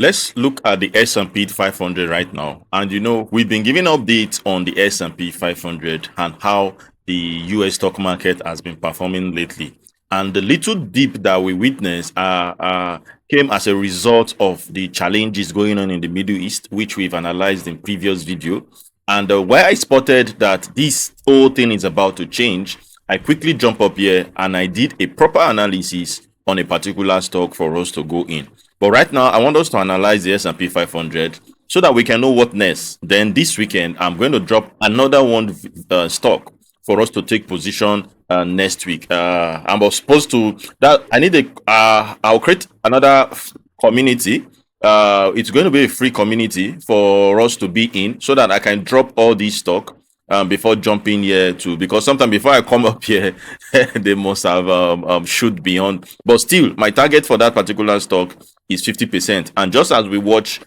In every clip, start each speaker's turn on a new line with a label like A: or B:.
A: Let's look at the S&P 500 right now. And we've been giving updates on the S&P 500 and how the US stock market has been performing lately. And the little dip that we witnessed came as a result of the challenges going on in the Middle East, which we've analyzed in previous video. And where I spotted that this whole thing is about to change, I quickly jump up here and I did a proper analysis on a particular stock for us to go in. But right now, I want us to analyze the S&P 500 so that we can know what next. Then this weekend, I'm going to drop another one stock for us to take position next week. I'm supposed to that I need I'll create another community. It's going to be a free community for us to be in so that I can drop all these stock before jumping here too, because sometimes before I come up here they must have shoot beyond, but still my target for that particular stock is 50%. And just as we watch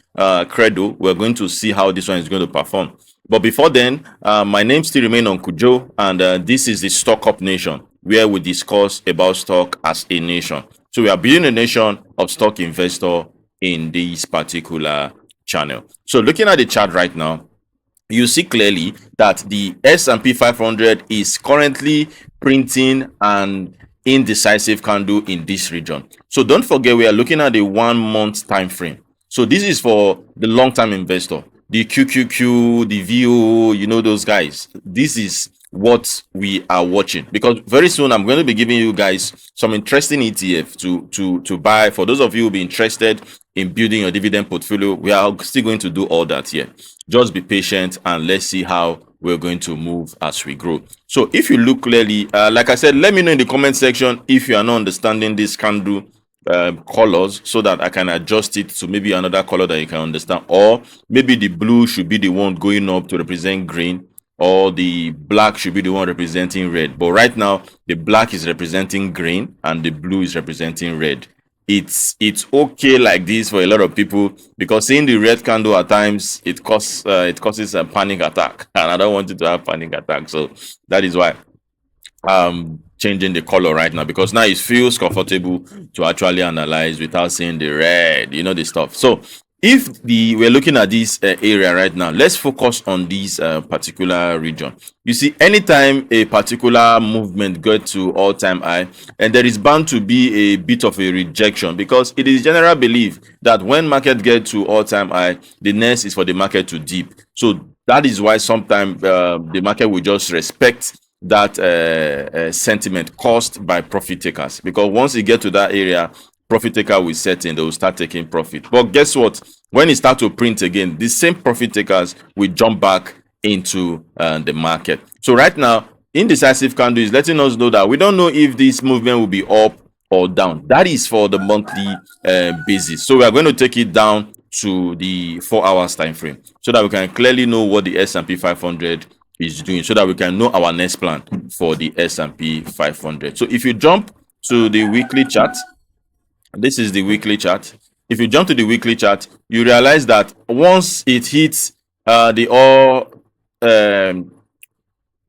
A: Credo, we're going to see how this one is going to perform. But before then, my name still remains Uncle Joe, and this is the Stock Up Nation, where we discuss about stock as a nation. So we are building a nation of stock investor in this particular channel. So looking at the chart right now, you see clearly that the S&P 500 is currently printing an indecisive candle in this region. So don't forget, we are looking at the 1 month time frame. So this is for the long-term investor, the QQQ, the VO, those guys. This is what we are watching, because very soon I'm going to be giving you guys some interesting ETF to buy. For those of you who be interested in building your dividend portfolio, we are still going to do all that here. Just be patient and let's see how we're going to move as we grow. So if you look clearly, like I said, let me know in the comment section if you are not understanding this candle colors, so that I can adjust it to maybe another color that you can understand, or maybe the blue should be the one going up to represent green, or the black should be the one representing red. But right now the black is representing green and the blue is representing red. It's okay like this for a lot of people, because seeing the red candle at times it causes a panic attack, and I don't want you to have panic attack. So that is why I'm changing the color right now, because now it feels comfortable to actually analyze without seeing the red, the stuff. So if we're looking at this area right now, let's focus on this particular region. You see, anytime a particular movement gets to all-time high, and there is bound to be a bit of a rejection, because it is general belief that when market get to all-time high, the next is for the market to dip. So that is why sometimes the market will just respect that sentiment caused by profit takers, because once you get to that area, profit taker will set in, they will start taking profit. But guess what? When it starts to print again, the same profit takers will jump back into the market. So right now, indecisive candle is letting us know that we don't know if this movement will be up or down. That is for the monthly basis. So we are going to take it down to the 4 hours time frame, so that we can clearly know what the S&P 500 is doing, so that we can know our next plan for the S&P 500. So if you jump to the weekly chart, this is the weekly chart. If you jump to the weekly chart, you realize that once it hits the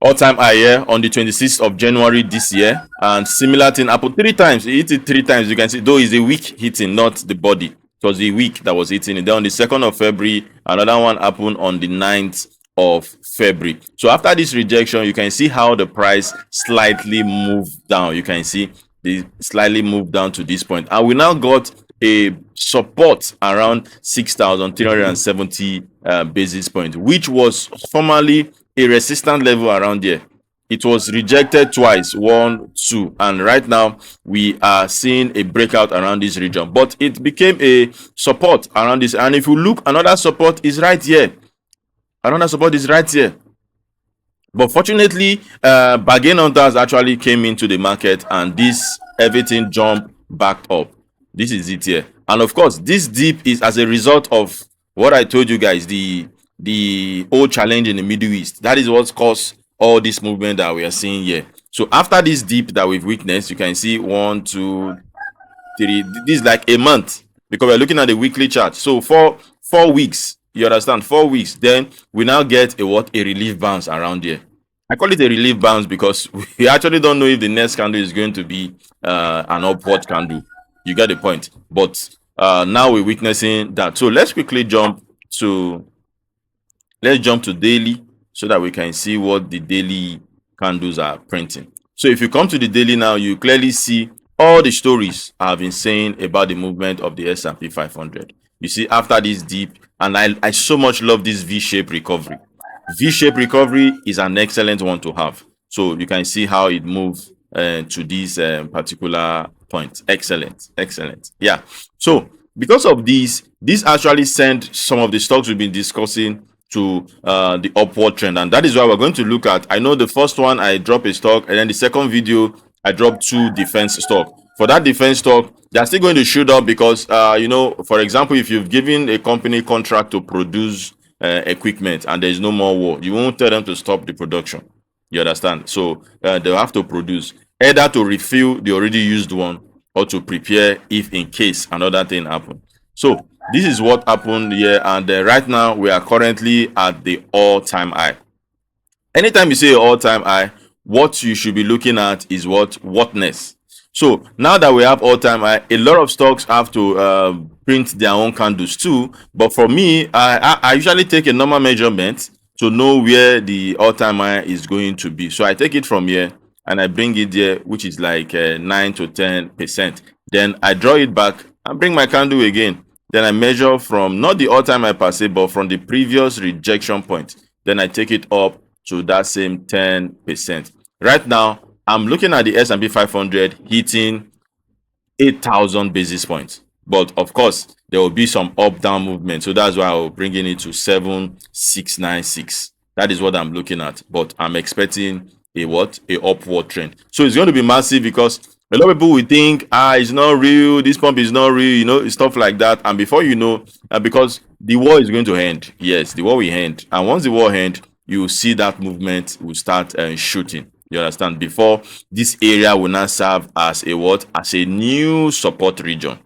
A: all-time high here on the 26th of January this year, and similar thing happened 3 times. It hit it 3 times. You can see, though it's a week hitting, not the body. It was the week that was hitting it. Then on the 2nd of February, another one happened on the 9th of February. So after this rejection, you can see how the price slightly moved down. You can see they slightly moved down to this point, and we now got a support around 6,370 basis points, which was formerly a resistance level around here. It was rejected twice, 1, 2, and right now we are seeing a breakout around this region, but it became a support around this. And if you look, another support is right here. Another support is right here. But fortunately, bargain hunters actually came into the market, and this everything jumped back up. This is it here. And of course, this dip is as a result of what I told you guys, the old challenge in the Middle East. That is what caused all this movement that we are seeing here. So after this dip that we've witnessed, you can see 1, 2, 3. This is like a month, because we're looking at the weekly chart. So for 4 weeks, you understand, 4 weeks, then we now get a relief bounce around here. I call it a relief bounce because we actually don't know if the next candle is going to be an upward candle. You get the point. But now we're witnessing that. So to let's jump to daily so that we can see what the daily candles are printing. So if you come to the daily now, you clearly see all the stories I've been saying about the movement of the S&P 500. You see, after this dip, and I so much love this V-shaped recovery. V-shaped recovery is an excellent one to have. So you can see how it moves to this particular point. Excellent, excellent. Yeah. So because of this actually sent some of the stocks we've been discussing to the upward trend, and that is why we're going to look at. I know the first one I dropped a stock, and then the second video I dropped two defense stock. For that defense stock, they're still going to shoot up because for example, if you've given a company contract to produce equipment and there's no more war, you won't tell them to stop the production. You understand? So they'll have to produce either to refill the already used one or to prepare if in case another thing happen. So this is what happened here, and right now we are currently at the all-time high. Anytime you say all-time high, what you should be looking at is whatness. So now that we have all-time high, a lot of stocks have to print their own candles too. But for me, I usually take a normal measurement to know where the all-time high is going to be. So I take it from here and I bring it there, which is like 9 to 10%. Then I draw it back and bring my candle again. Then I measure from not the all-time high per se, but from the previous rejection point. Then I take it up to that same 10%. Right now, I'm looking at the S&P 500 hitting 8,000 basis points. But of course, there will be some up-down movement. So that's why I'll bringing it to 7,696. That is what I'm looking at. But I'm expecting a upward trend. So it's going to be massive because a lot of people will think, it's not real, this pump is not real, stuff like that. And before you know, because the war is going to end. Yes, the war will end. And once the war ends, you will see that movement will start shooting. You understand? Before this area will now serve as as a new support region.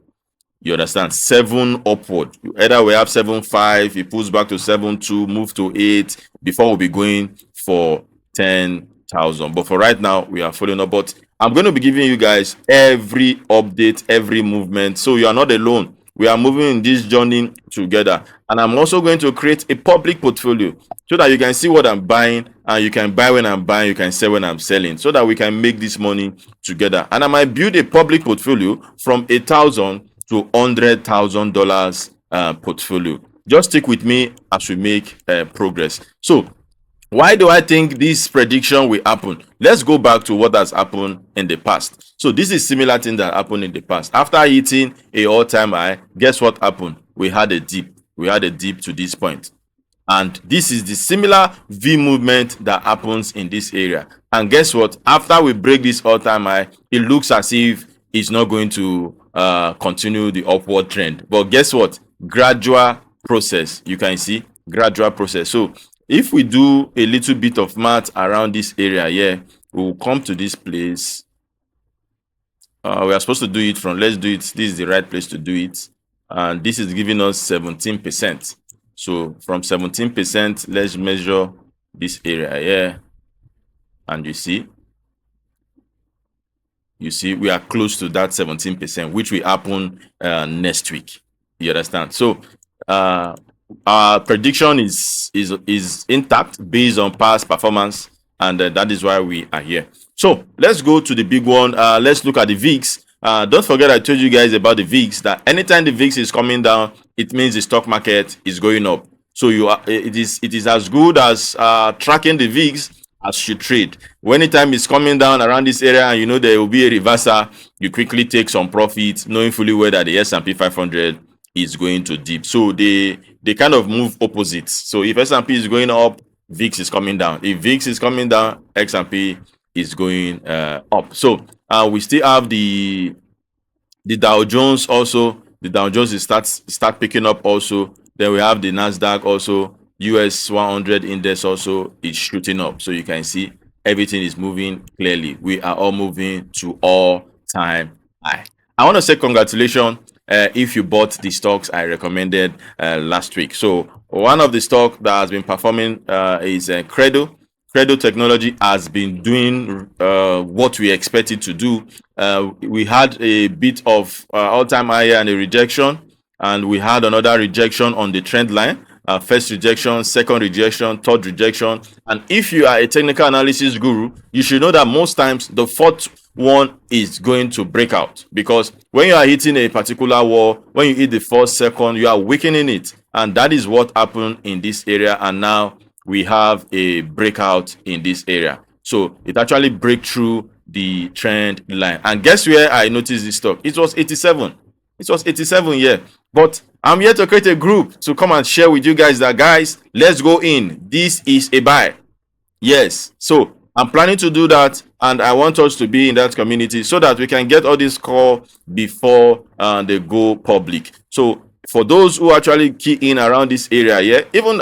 A: You understand? 7 upward. Either we have 7.5, it pulls back to 7.2, move to 8 before we'll be going for 10,000. But for right now, we are following up. But I'm going to be giving you guys every update, every movement. So you are not alone. We are moving in this journey together. And I'm also going to create a public portfolio so that you can see what I'm buying, and you can buy when I'm buying, you can sell when I'm selling, so that we can make this money together. And I might build a public portfolio from $1,000 to $100,000 portfolio. Just stick with me as we make progress. So why do I think this prediction will happen? Let's go back to what has happened in the past. So this is similar thing that happened in the past. After hitting a all-time high, guess what happened? We had a dip. We had a dip to this point. And this is the similar V movement that happens in this area. And guess what? After we break this all-time high, it looks as if it's not going to continue the upward trend. But guess what? Gradual process. You can see gradual process. So if we do a little bit of math around this area here, we will come to this place. We are supposed to do it from, let's do it. This is the right place to do it. And this is giving us 17%. So from 17%, let's measure this area here. And you see, we are close to that 17%, which will happen next week. You understand? So our prediction is intact based on past performance, and that is why we are here. So let's go to the big one. Let's look at the VIX. Don't forget I told you guys about the VIX, that anytime the VIX is coming down, it means the stock market is going up. So it is as good as tracking the VIX as you trade. When the time is coming down around this area and you know there will be a reversal, you quickly take some profit, knowing fully well that the S&P 500 is going to dip. So they kind of move opposites. So if S&P is going up, VIX is coming down. If VIX is coming down, S&P is going up. So we still have the Dow Jones also. The Dow Jones is start picking up also. Then we have the Nasdaq also. US 100 index also is shooting up. So you can see everything is moving clearly. We are all moving to all-time high. I want to say congratulations if you bought the stocks I recommended last week. So one of the stocks that has been performing is Credo. Credo Technology has been doing what we expected to do. We had a bit of all-time high and a rejection. and we had another rejection on the trend line. First rejection, second rejection, third rejection. And if you are a technical analysis guru, you should know that most times the fourth one is going to break out, because when you are hitting a particular wall, when you hit the first, second, you are weakening it. And that is what happened in this area. And now we have a breakout in this area. So it actually break through the trend line. And guess where I noticed this stock? It was 87. It was 87 here. But I'm here to create a group to come and share with you guys that, guys, let's go in. This is a buy. Yes. So I'm planning to do that, and I want us to be in that community so that we can get all this call before they go public. So for those who actually key in around this area, yeah, even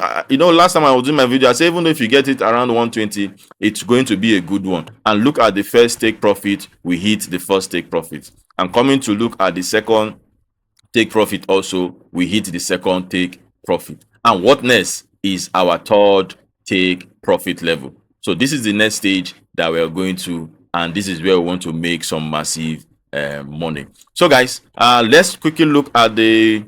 A: last time I was doing my video, I said even if you get it around 120, it's going to be a good one. And look at the first take profit, we hit the first take profit. I'm coming to look at the second take profit also, we hit the second take profit. And what next is our third take profit level. So this is the next stage that we are going to, and this is where we want to make some massive money. So guys, let's quickly look at the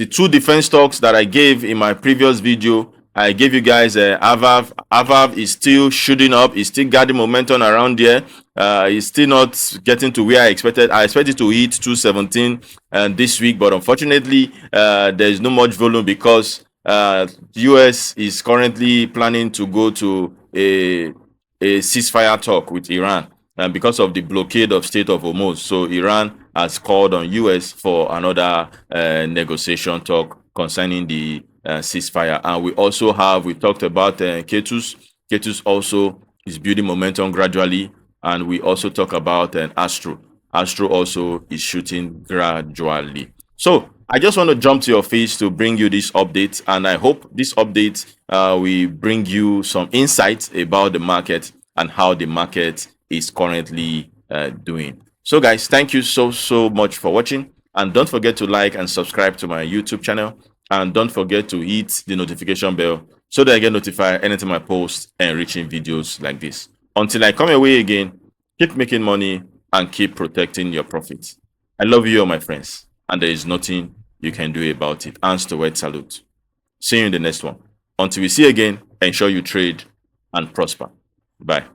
A: two defense stocks that I gave in my previous video. I gave you guys AVAV. AVAV is still shooting up. It's still getting momentum around there. It's still not getting to where I expected. I expected to hit 217 this week, but unfortunately, there is not much volume because US is currently planning to go to a ceasefire talk with Iran because of the blockade of Strait of Hormuz. So Iran has called on US for another negotiation talk concerning the ceasefire. And we talked about Ketus. Ketus also is building momentum gradually. And we also talk about Astro. Astro also is shooting gradually. So I just want to jump to your face to bring you this update. And I hope this update will bring you some insights about the market and how the market is currently doing. So guys, thank you so much for watching. And don't forget to like and subscribe to my YouTube channel. And don't forget to hit the notification bell so that I get notified anytime I post enriching videos like this. Until I come your way again, keep making money and keep protecting your profits. I love you all, my friends, and there is nothing you can do about it. Hands to word salute. See you in the next one. Until we see again, ensure you trade and prosper. Bye.